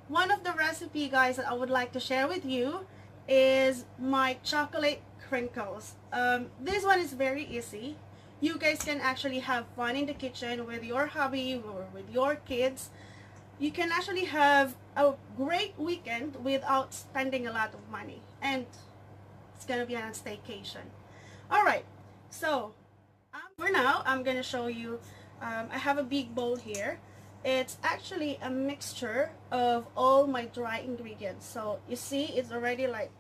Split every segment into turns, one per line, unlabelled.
one of the recipe, guys, that I would like to share with you is my chocolate crinkles. This one is very easy. You guys can actually have fun in the kitchen with your hubby or with your kids. You can actually have a great weekend without spending a lot of money, and it's gonna be on a staycation. All right, so for now I'm gonna show you. I have a big bowl here. It's actually a mixture of all my dry ingredients. So you see, it's already like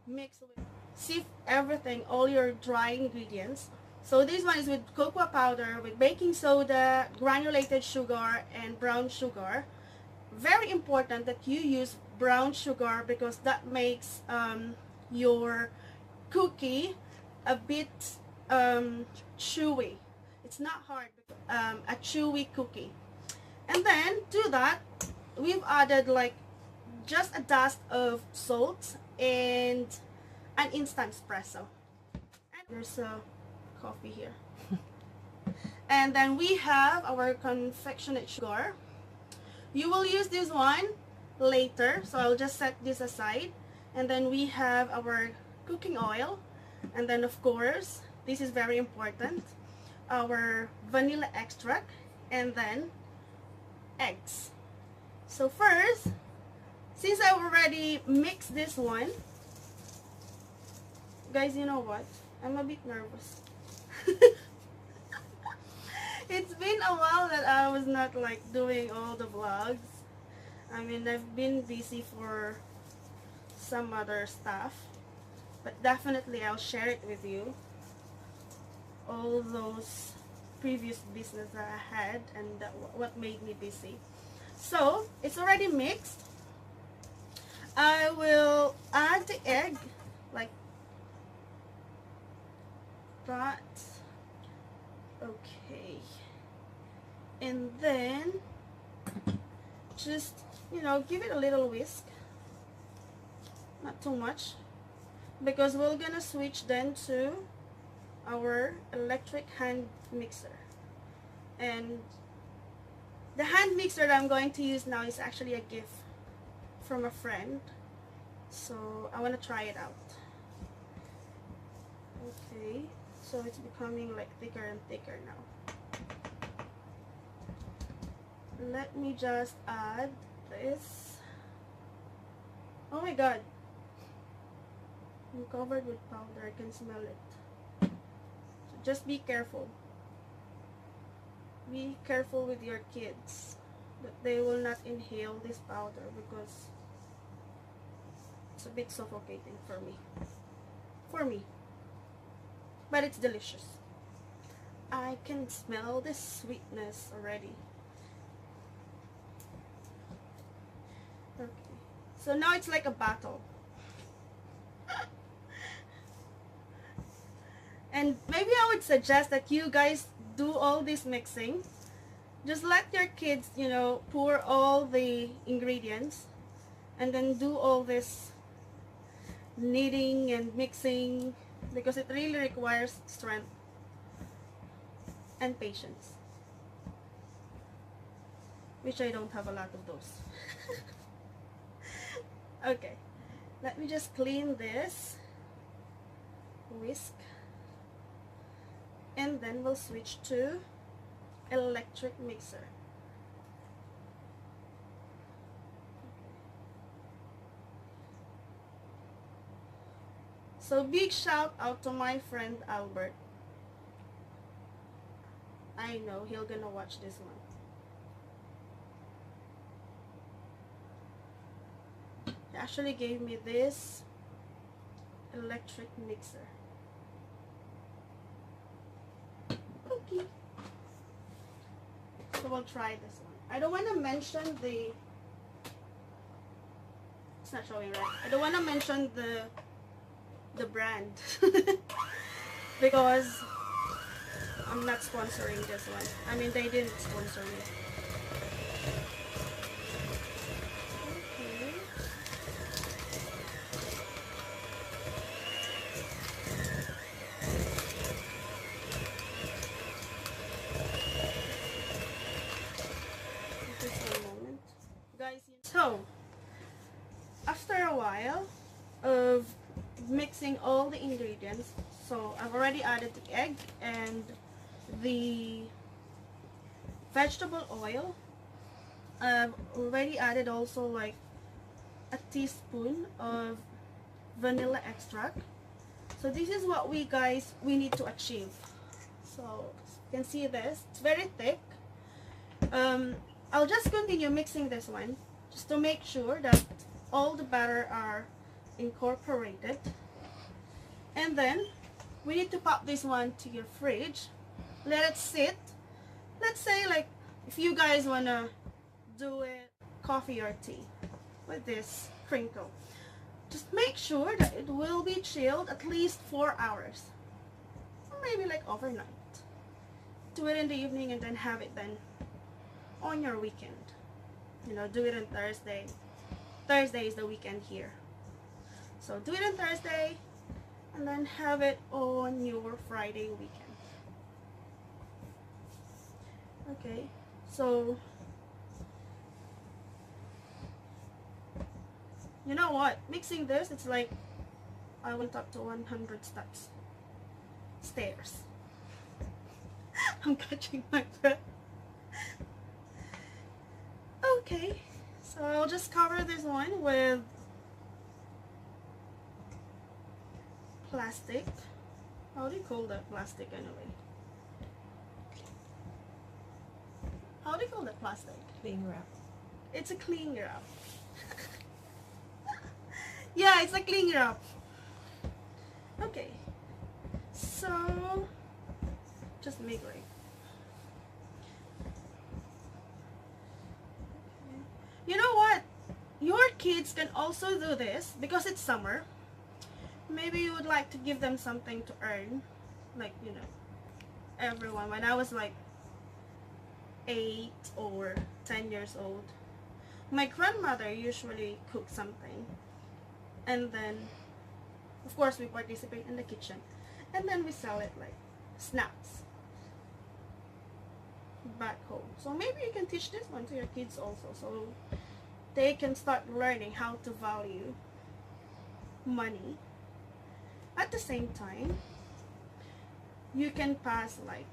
mixed with, sift everything, all your dry ingredients. So this one is with cocoa powder, with baking soda, granulated sugar, and brown sugar. Very important that you use brown sugar because that makes your cookie a bit chewy. It's not hard, a chewy cookie. And then to that, we've added like just a dust of salt and an instant espresso. And there's a coffee here. And then we have our confectionate sugar. You will use this one later, so I'll just set this aside. And then we have our cooking oil, and then of course, this is very important, our vanilla extract, and then eggs. So first, since I already mixed this one, guys, you know what? I'm a bit nervous. It's been a while that I was not like doing all the vlogs. I mean, I've been busy for some other stuff, but definitely I'll share it with you. All those previous business that I had and what made me busy. So it's already mixed. I will add the egg like that. Okay, and then just, you know, give it a little whisk, not too much, because we're gonna switch then to our electric hand mixer. And the hand mixer that I'm going to use now is actually a gift from a friend, so I want to try it out. Okay, so it's becoming like thicker and thicker now. Let me just add this. Oh my god, I'm covered with powder. I can smell it. So just be careful. Be careful with your kids that they will not inhale this powder because it's a bit suffocating for me. But it's delicious. I can smell the sweetness already. Okay, so now it's like a battle. And maybe I would suggest that you guys do all this mixing. Just let your kids, you know, pour all the ingredients and then do all this kneading and mixing, because it really requires strength and patience, which I don't have a lot of those. Okay, let me just clean this, whisk, and then we'll switch to electric mixer. So big shout out to my friend Albert. I know he'll gonna watch this one. He actually gave me this electric mixer. Okay. So we'll try this one. I don't want to mention the... It's not showing right. I don't want to mention the brand because I'm not sponsoring this one. I mean, they didn't sponsor me. Okay. Just one moment. Guys, So after a while of mixing all the ingredients, so I've already added the egg and the vegetable oil. I've already added also like a teaspoon of vanilla extract. So this is what we need to achieve. So you can see this, it's very thick. I'll just continue mixing this one just to make sure that all the batter are incorporated. And then we need to pop this one to your fridge, let it sit. Let's say like if you guys wanna do it coffee or tea with this crinkle, just make sure that it will be chilled at least 4 hours, or maybe like overnight. Do it in the evening and then have it then on your weekend. You know, do it on Thursday. Thursday is the weekend here, so do it on Thursday and then have it on your Friday weekend. Okay, so you know what, mixing this, it's like I went up to 100 stairs. I'm catching my breath. Okay, so I'll just cover this one with plastic. How do you call that plastic anyway? How do you call that plastic?
Cling wrap.
It's a cling wrap. Yeah, it's a cling wrap. Okay, so just make right. You know what? Your kids can also do this because it's summer. Maybe you would like to give them something to earn. Like, you know, everyone. When I was like 8 or 10 years old, my grandmother usually cooked something. And then, of course, we participate in the kitchen. And then we sell it like snacks back home. So maybe you can teach this one to your kids also, so they can start learning how to value money. At the same time, you can pass like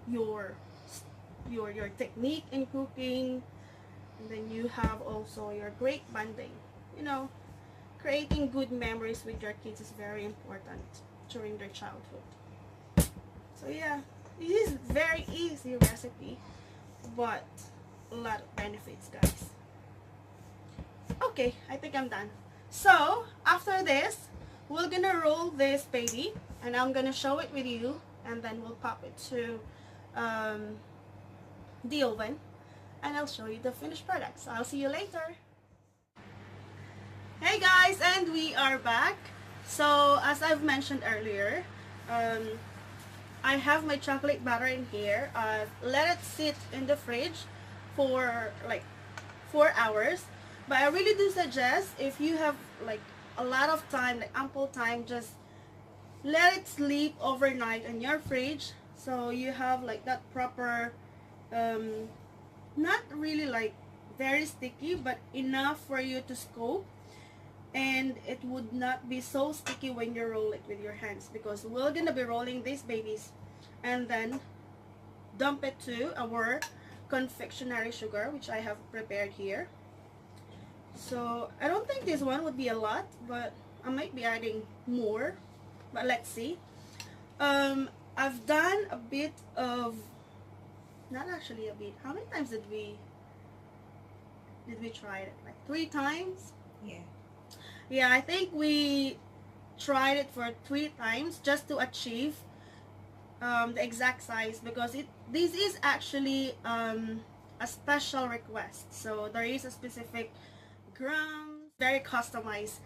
your technique in cooking, and then you have also your great bonding. You know, creating good memories with your kids is very important during their childhood. So yeah, it is very easy recipe, but a lot of benefits, guys. Okay, I think I'm done. So after this, we're gonna roll this baby, and I'm gonna show it with you, and then we'll pop it to the oven, and I'll show you the finished product. So I'll see you later. Hey guys, and we are back. So as I've mentioned earlier, I have my chocolate butter in here. Let it sit in the fridge for like 4 hours. But I really do suggest, if you have like a lot of time, like ample time, just let it sleep overnight in your fridge, so you have like that proper, not really like very sticky, but enough for you to scoop, and it would not be so sticky when you roll it with your hands, because we're gonna be rolling these babies and then dump it to our confectionery sugar, which I have prepared here. So I don't think this one would be a lot, but I might be adding more, but let's see. I've done a bit of, not actually a bit, how many times did we try it? Like 3 times? Yeah, I think we tried it for 3 times just to achieve the exact size, because this is actually a special request, so there is a specific grams, very customized.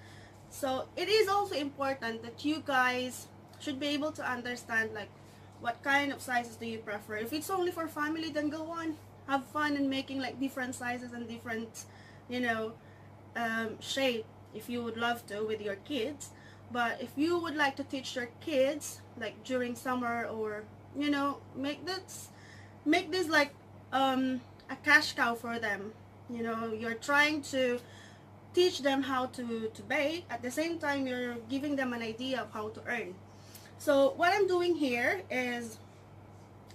So it is also important that you guys should be able to understand like what kind of sizes do you prefer. If it's only for family, then go on, have fun in making like different sizes and different, you know, shape if you would love to with your kids. But if you would like to teach your kids like during summer, or you know, make this like a cash cow for them, You know, you're trying to teach them how to bake. At the same time, you're giving them an idea of how to earn. So what I'm doing here is,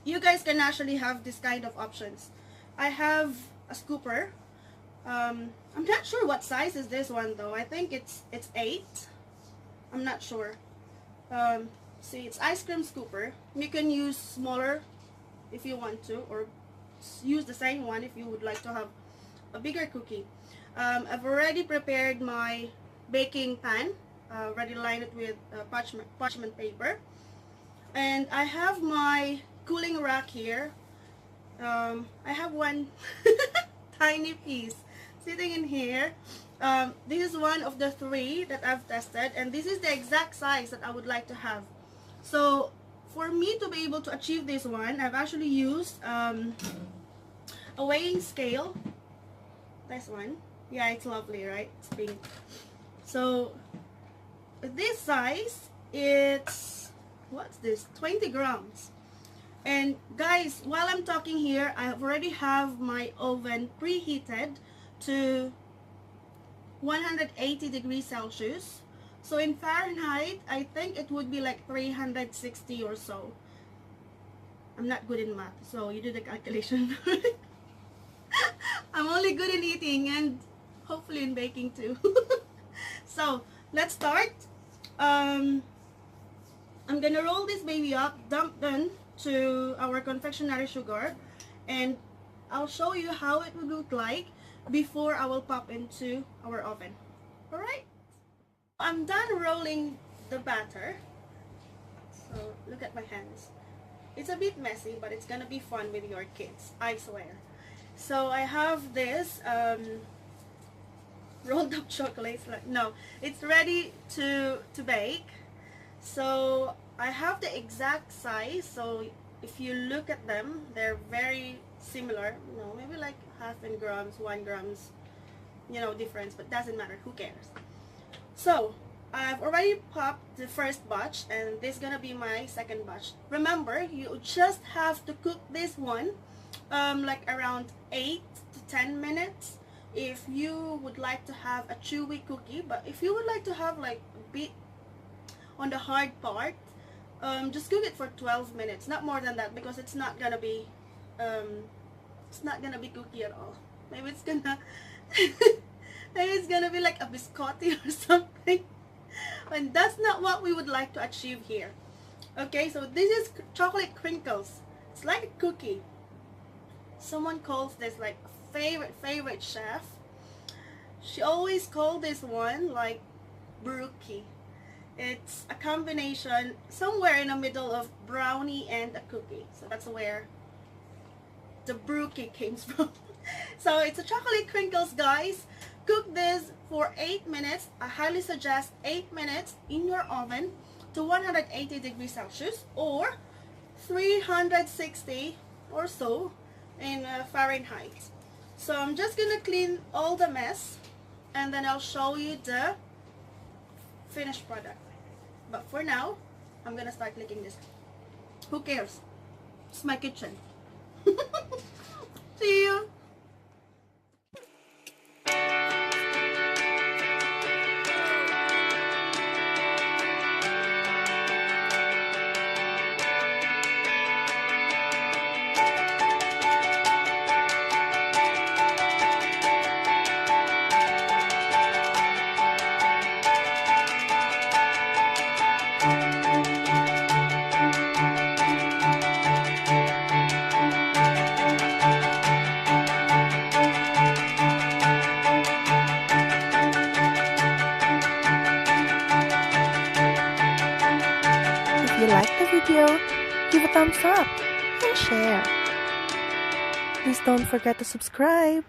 you guys can actually have this kind of options. I have a scooper. I'm not sure what size is this one though. I think it's 8. I'm not sure. See, it's ice cream scooper. You can use smaller if you want to, or use the same one if you would like to have a bigger cookie. I've already prepared my baking pan. Already lined it with parchment paper. And I have my cooling rack here. I have one tiny piece sitting in here. This is one of the 3 that I've tested, and this is the exact size that I would like to have. So for me to be able to achieve this one, I've actually used a weighing scale. This one, yeah, it's lovely, right? It's pink. So this size, it's, what's this, 20 grams. And guys, while I'm talking here, I already have my oven preheated to 180 degrees Celsius. So in Fahrenheit, I think it would be like 360 or so. I'm not good in math, so you do the calculation. I'm only good in eating and hopefully in baking too. So let's start. I'm gonna roll this baby up, dump them to our confectionery sugar, and I'll show you how it would look like before I will pop into our oven. Alright, I'm done rolling the batter. So look at my hands. It's a bit messy, but it's gonna be fun with your kids, I swear. So I have this rolled up chocolates. No, it's ready to bake. So I have the exact size. So if you look at them, they're very similar. You know, maybe like 0.5 grams, 1 grams, you know, difference, but doesn't matter. Who cares? So I've already popped the first batch, and this is gonna be my second batch. Remember, you just have to cook this one like around 8 to 10 minutes if you would like to have a chewy cookie. But if you would like to have like a bit on the hard part, just cook it for 12 minutes, not more than that, because it's not gonna be cookie at all. Maybe it's gonna maybe it's gonna be like a biscotti or something, and that's not what we would like to achieve here. Okay, so this is chocolate crinkles. It's like a cookie. Someone calls this like favorite chef. She always called this one like brookie. It's a combination somewhere in the middle of brownie and a cookie. So that's where the brookie came from. So it's a chocolate crinkles, guys. Cook this for 8 minutes. I highly suggest 8 minutes in your oven to 180 degrees Celsius or 360 or so in Fahrenheit. So I'm just gonna clean all the mess, and then I'll show you the finished product. But for now, I'm gonna start clicking this. Who cares? It's my kitchen. See you.
If you like the video, give a thumbs up and share. Please don't forget to subscribe.